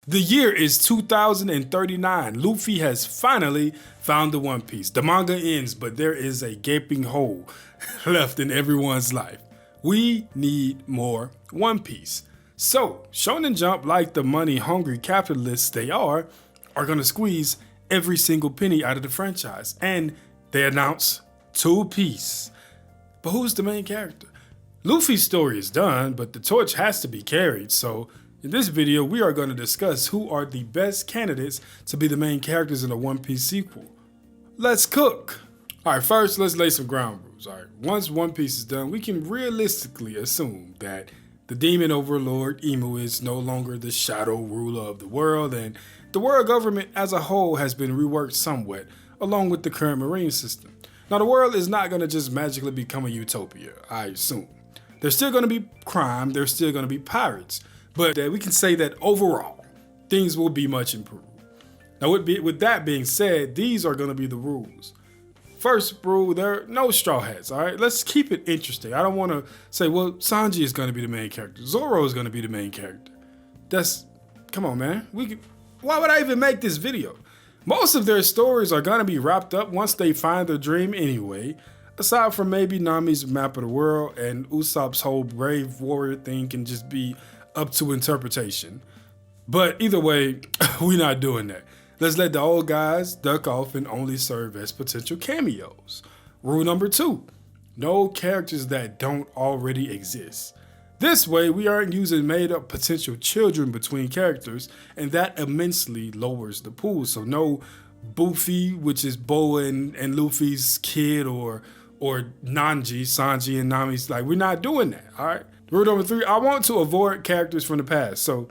The year is 2039. Luffy has finally found the One Piece. The manga ends, but there is a gaping hole left in everyone's life. We need more One Piece. So, Shonen Jump, like the money-hungry capitalists they are gonna squeeze every single penny out of the franchise. And they announce Two Piece. But who's the main character? Luffy's story is done, but the torch has to be carried. So in this video, we are going to discuss who are the best candidates to be the main characters in a One Piece sequel. Let's cook. All right, first let's lay some ground rules. All right, once One Piece is done, we can realistically assume that the demon overlord Imu is no longer the shadow ruler of the world, and the world government as a whole has been reworked somewhat, along with the current marine system. Now, the world is not going to just magically become a utopia, I assume. There's still going to be crime, there's still going to be pirates, but we can say that overall, things will be much improved. Now, with that being said, these are going to be the rules. First rule, there are no straw hats, all right? Let's keep it interesting. I don't want to say, well, Sanji is going to be the main character. Zoro is going to be the main character. Come on, man. Why would I even make this video? Most of their stories are going to be wrapped up once they find their dream anyway, aside from maybe Nami's map of the world, and Usopp's whole brave warrior thing can just be up to interpretation. But either way, we're not doing that. Let's let the old guys duck off and only serve as potential cameos. Rule number 2, no characters that don't already exist. This way, we aren't using made-up potential children between characters, and that immensely lowers the pool. So no Boofy, which is Boa and Luffy's kid, or Nanji, Sanji and Nami's, like, we're not doing that, all right? Rule number 3, I want to avoid characters from the past. So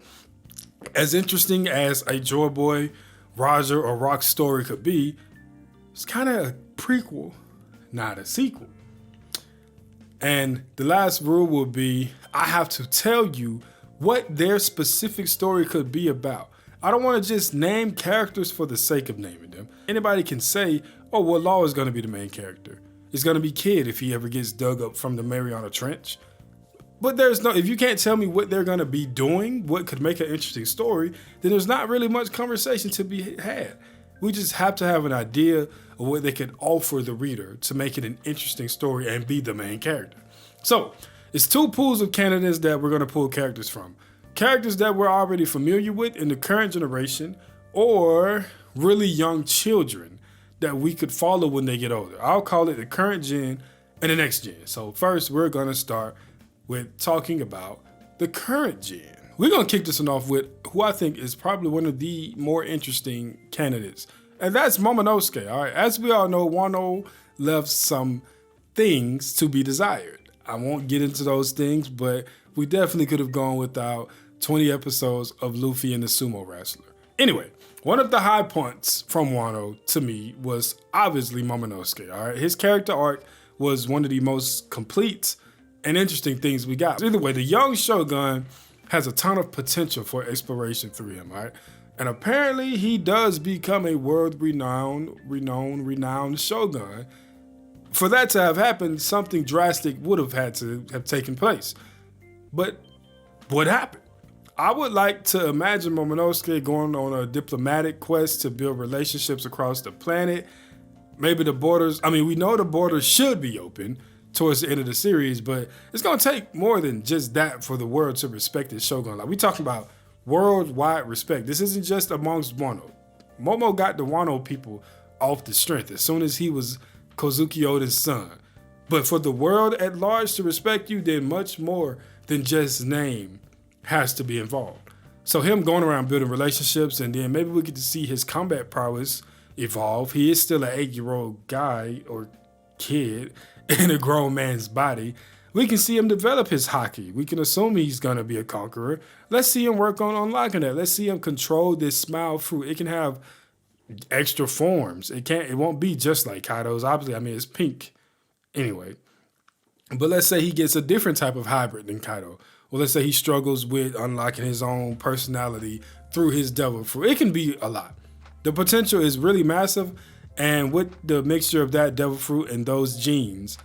as interesting as a Joy Boy, Roger, or Rock's story could be, it's kind of a prequel, not a sequel. And the last rule will be, I have to tell you what their specific story could be about. I don't want to just name characters for the sake of naming them. Anybody can say, oh, well, Law is going to be the main character. It's going to be Kid if he ever gets dug up from the Mariana Trench. But if you can't tell me what they're going to be doing, what could make an interesting story, then there's not really much conversation to be had. We just have to have an idea of what they could offer the reader to make it an interesting story and be the main character. So it's 2 pools of candidates that we're going to pull characters from. Characters that we're already familiar with in the current generation, or really young children that we could follow when they get older. I'll call it the current gen and the next gen. So first, we're going to start with talking about the current gen. We're going to kick this one off with who I think is probably one of the more interesting candidates, and that's Momonosuke. All right, as we all know, Wano left some things to be desired. I won't get into those things, but we definitely could have gone without 20 episodes of Luffy and the sumo wrestler. Anyway, one of the high points from Wano to me was obviously Momonosuke. All right, his character arc was one of the most complete and interesting things we got. Either way, the young Shogun has a ton of potential for exploration through him, all right? And apparently he does become a world-renowned Shogun. For that to have happened, something drastic would have had to have taken place. But what happened? I would like to imagine Momonosuke going on a diplomatic quest to build relationships across the planet. Maybe the borders, we know the borders should be open towards the end of the series, but it's going to take more than just that for the world to respect his Shogun. Like, we talking about worldwide respect. This isn't just amongst Wano. Momo got the Wano people off the strength as soon as he was Kozuki Oden's son. But for the world at large to respect you, then much more than just name has to be involved. So him going around building relationships, and then maybe we get to see his combat prowess evolve. He is still an 8-year-old guy or kid in a grown man's body. We can see him develop his haki. We can assume he's gonna be a conqueror. Let's see him work on unlocking that. Let's see him control this smile fruit. It can have extra forms. It won't be just like Kaido's. Obviously, it's pink anyway. But let's say he gets a different type of hybrid than Kaido. Well, let's say he struggles with unlocking his own personality through his devil fruit. It can be a lot. The potential is really massive. And with the mixture of that devil fruit and those genes,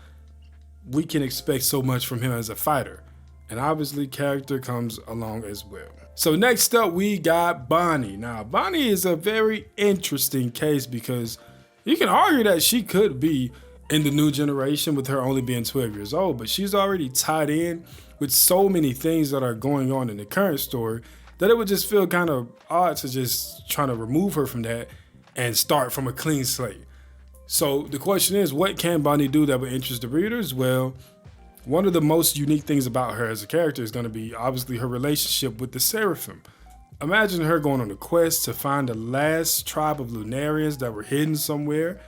we can expect so much from him as a fighter. And obviously, character comes along as well. So next up, we got Bonney. Now, Bonney is a very interesting case because you can argue that she could be in the new generation with her only being 12 years old, but she's already tied in with so many things that are going on in the current story that it would just feel kind of odd to just try to remove her from that and start from a clean slate. So the question is, what can Bonney do that would interest the readers? Well, one of the most unique things about her as a character is going to be obviously her relationship with the Seraphim. Imagine her going on a quest to find the last tribe of Lunarians that were hidden somewhere.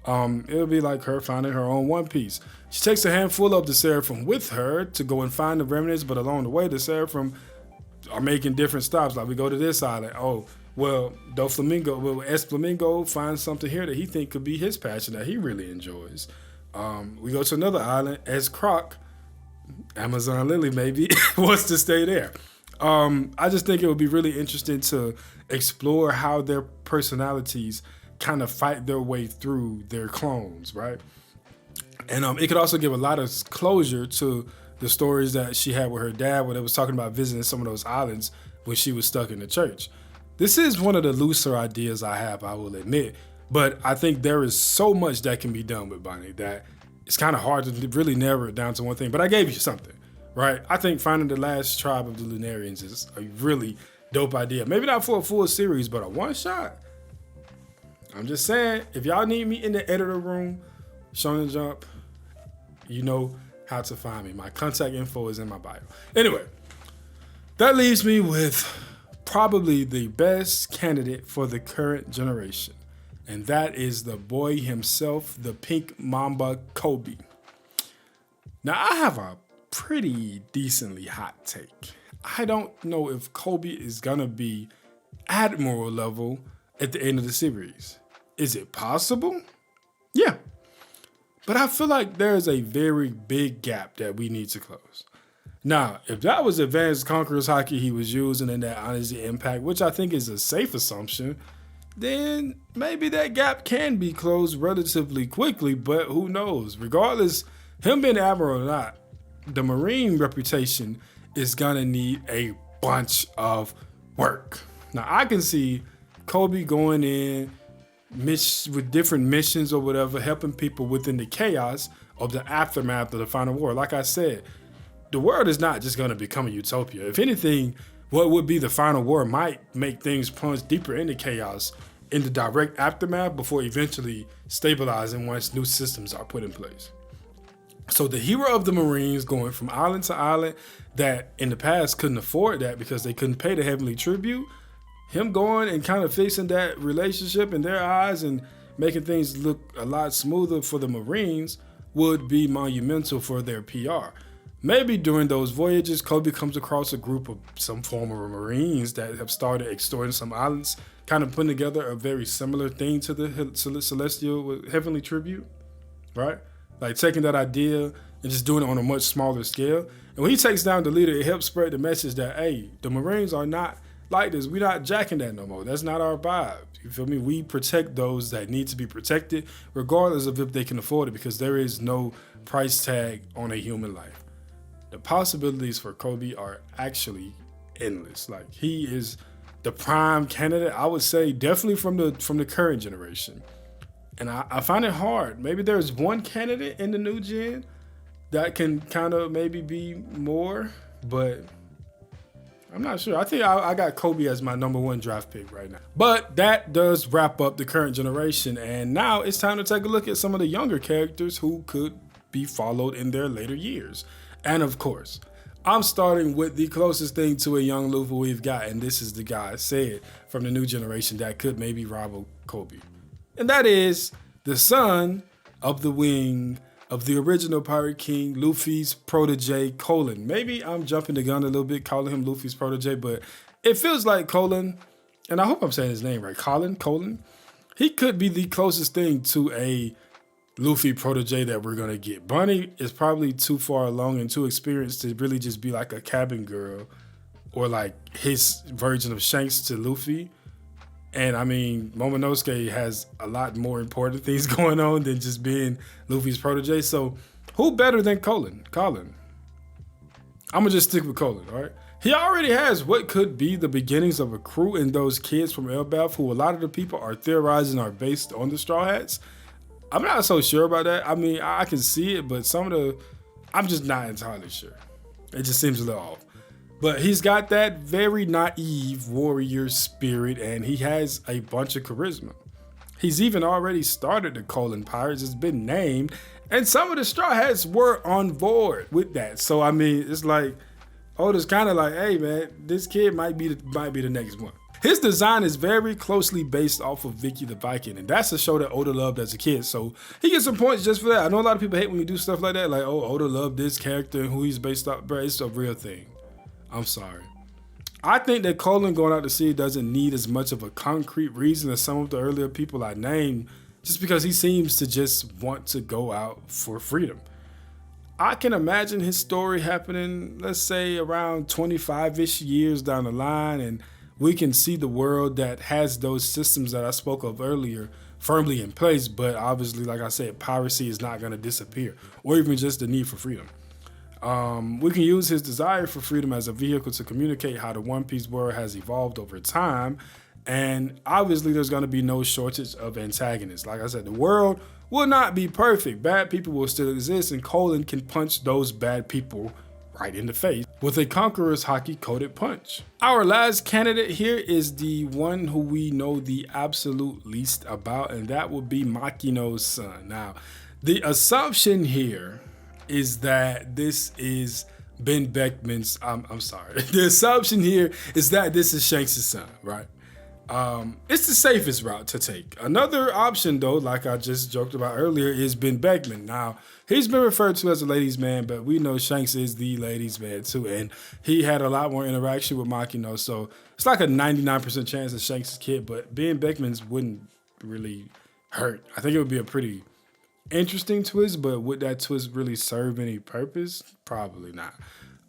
It'll be like her finding her own One Piece. She takes a handful of the Seraphim with her to go and find the remnants, but along the way, the Seraphim are making different stops. Like we go to this island. Oh, well, Flamingo finds something here that he thinks could be his passion that he really enjoys. We go to another island as Croc, Amazon Lily maybe, wants to stay there. I just think it would be really interesting to explore how their personalities kind of fight their way through their clones, right? And it could also give a lot of closure to the stories that she had with her dad when they was talking about visiting some of those islands when she was stuck in the church. This is one of the looser ideas I have, I will admit, but I think there is so much that can be done with Bonney that it's kind of hard to really narrow it down to one thing, but I gave you something, right? I think finding the last tribe of the Lunarians is a really dope idea. Maybe not for a full series, but a one shot. I'm just saying, if y'all need me in the editor room, Shonen Jump, you know how to find me. My contact info is in my bio. Anyway, that leaves me with probably the best candidate for the current generation. And that is the boy himself, the pink mamba Koby. Now, I have a pretty decently hot take. I don't know if Koby is gonna be Admiral level at the end of the series. Is it possible? Yeah. But I feel like there's a very big gap that we need to close. Now, if that was Advanced Conqueror's Haki he was using in that Honesty Impact, which I think is a safe assumption, then maybe that gap can be closed relatively quickly, but who knows? Regardless, him being Admiral or not, the Marine reputation is gonna need a bunch of work. Now, I can see Koby going in with different missions or whatever, helping people within the chaos of the aftermath of the final war. Like I said, the world is not just gonna become a utopia. If anything, what would be the final war might make things plunge deeper into chaos in the direct aftermath before eventually stabilizing once new systems are put in place. So the hero of the Marines going from island to island that in the past couldn't afford that because they couldn't pay the heavenly tribute, him going and kind of fixing that relationship in their eyes and making things look a lot smoother for the Marines would be monumental for their PR. Maybe during those voyages, Koby comes across a group of some former Marines that have started exploring some islands, kind of putting together a very similar thing to the Celestial Heavenly Tribute, right? Like taking that idea and just doing it on a much smaller scale. And when he takes down the leader, it helps spread the message that, hey, the Marines are not like this. We're not jacking that no more. That's not our vibe. You feel me? We protect those that need to be protected, regardless of if they can afford it, because there is no price tag on a human life. The possibilities for Koby are actually endless. Like, he is the prime candidate, I would say, definitely from the current generation. And I find it hard. Maybe there's one candidate in the new gen that can kind of maybe be more, but I'm not sure. I think I got Koby as my number one draft pick right now. But that does wrap up the current generation. And now it's time to take a look at some of the younger characters who could be followed in their later years. And of course, I'm starting with the closest thing to a young Luffy we've got. And this is the guy I said from the new generation that could maybe rival Koby. And that is the son of the wing of the original Pirate King, Luffy's protege, Colin. Maybe I'm jumping the gun a little bit, calling him Luffy's protege, but it feels like Colin, and I hope I'm saying his name right, Colin. He could be the closest thing to a Luffy protege that we're going to get. Bonney is probably too far along and too experienced to really just be like a cabin girl or like his version of Shanks to Luffy. And I mean, Momonosuke has a lot more important things going on than just being Luffy's protege. So who better than Colin? I'm going to just stick with Colin, all right? He already has what could be the beginnings of a crew in those kids from Elbaf, who a lot of the people are theorizing are based on the Straw Hats. I'm not so sure about that. I mean, I can see it, but I'm just not entirely sure. It just seems a little off. But he's got that very naive warrior spirit, and he has a bunch of charisma. He's even already started the Colin Pirates. It's been named, and some of the Straw Hats were on board with that. So I mean, it's like Oda's kind of like, hey man, this kid might be the next one. His design is very closely based off of Vicky the Viking, and that's a show that Oda loved as a kid, so he gets some points just for that. I know a lot of people hate when we do stuff like that, like, oh, Oda loved this character and who he's based off. Bro, it's a real thing. I'm sorry. I think that Colin going out to sea doesn't need as much of a concrete reason as some of the earlier people I named, just because he seems to just want to go out for freedom. I can imagine his story happening, let's say, around 25-ish years down the line, and we can see the world that has those systems that I spoke of earlier firmly in place, but obviously, like I said, piracy is not going to disappear, or even just the need for freedom. We can use his desire for freedom as a vehicle to communicate how the One Piece world has evolved over time, and obviously there's going to be no shortage of antagonists. Like I said, the world will not be perfect. Bad people will still exist, and Colin can punch those bad people right in the face with a conqueror's hockey-coated punch. Our last candidate here is the one who we know the absolute least about, and that would be Makino's son. Now, the assumption here is that this is Ben Beckman's, I'm sorry. The assumption here is that this is Shanks' son, right? It's the safest route to take. Another option, though, like I just joked about earlier, is Ben Beckman. Now, he's been referred to as a ladies' man, but we know Shanks is the ladies' man too, and he had a lot more interaction with Makino, so it's like a 99% chance that Shanks' kid, but Ben Beckman's wouldn't really hurt. I think it would be a pretty interesting twist, but would that twist really serve any purpose? Probably not.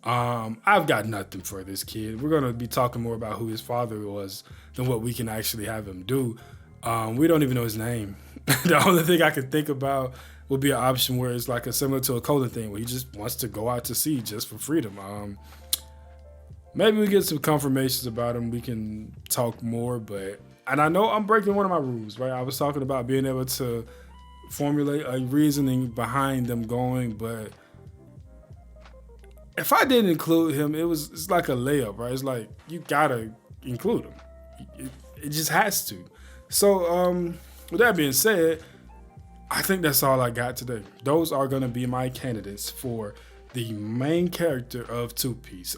I've got nothing for this kid. We're going to be talking more about who his father was than what we can actually have him do. We don't even know his name. The only thing I can think about would be an option where it's like similar to a Colin thing, where he just wants to go out to sea just for freedom. Maybe we get some confirmations about him. We can talk more, and I know I'm breaking one of my rules, right? I was talking about being able to formulate a reasoning behind them going, but if I didn't include him, it's like a layup, right? It's like, you gotta include him. It just has to. So, with that being said, I think that's all I got today. Those are gonna be my candidates for the main character of Two Piece.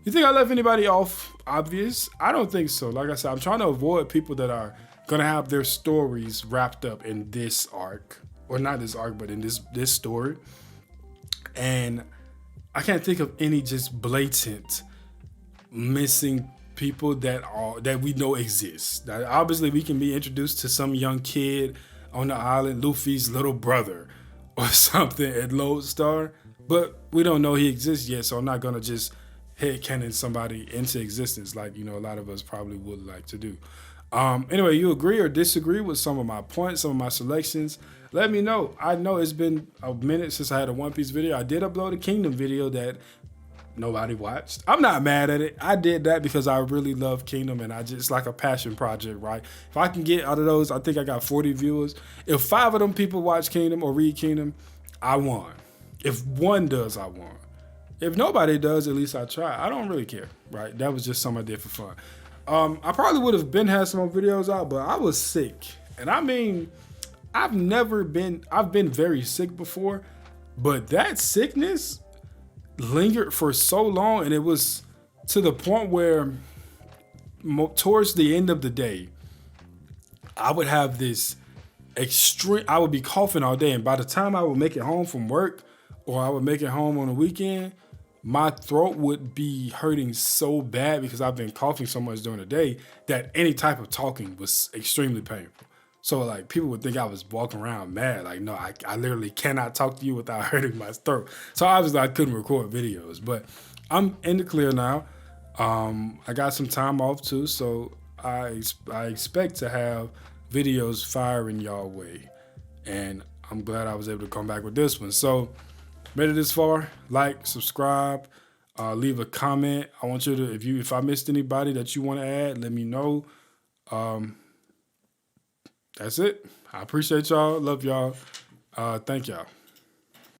You think I left anybody off obvious? I don't think so. Like I said, I'm trying to avoid people that are gonna have their stories wrapped up in this arc, or not this arc, but in this story. And I can't think of any just blatant missing people that we know exist. Now, obviously, we can be introduced to some young kid on the island, Luffy's little brother, or something at Lodestar, but we don't know he exists yet. So I'm not gonna just headcanon somebody into existence like, a lot of us probably would like to do. Anyway, you agree or disagree with some of my points, some of my selections? Let me know. I know it's been a minute since I had a One Piece video. I did upload a Kingdom video that nobody watched. I'm not mad at it. I did that because I really love Kingdom, and it's like a passion project, right? If I can get out of those, I think I got 40 viewers. If 5 of them people watch Kingdom or read Kingdom, I won. If one does, I won. If nobody does, at least I try. I don't really care, right? That was just something I did for fun. I probably would have had some more videos out, but I was sick. And I mean, I've been very sick before, but that sickness lingered for so long, and it was to the point where towards the end of the day, I would have this I would be coughing all day, and by the time I would make it home from work, or I would make it home on the weekend, my throat would be hurting so bad because I've been coughing so much during the day that any type of talking was extremely painful. So like, people would think I was walking around mad. Like, no, I literally cannot talk to you without hurting my throat. So obviously I couldn't record videos, but I'm in the clear now. I got some time off too, so I expect to have videos firing y'all way. And I'm glad I was able to come back with this one. So made it this far, like, subscribe. Leave a comment. I want you to, if I missed anybody that you want to add, let me know. That's it. I appreciate y'all. Love y'all. Thank y'all.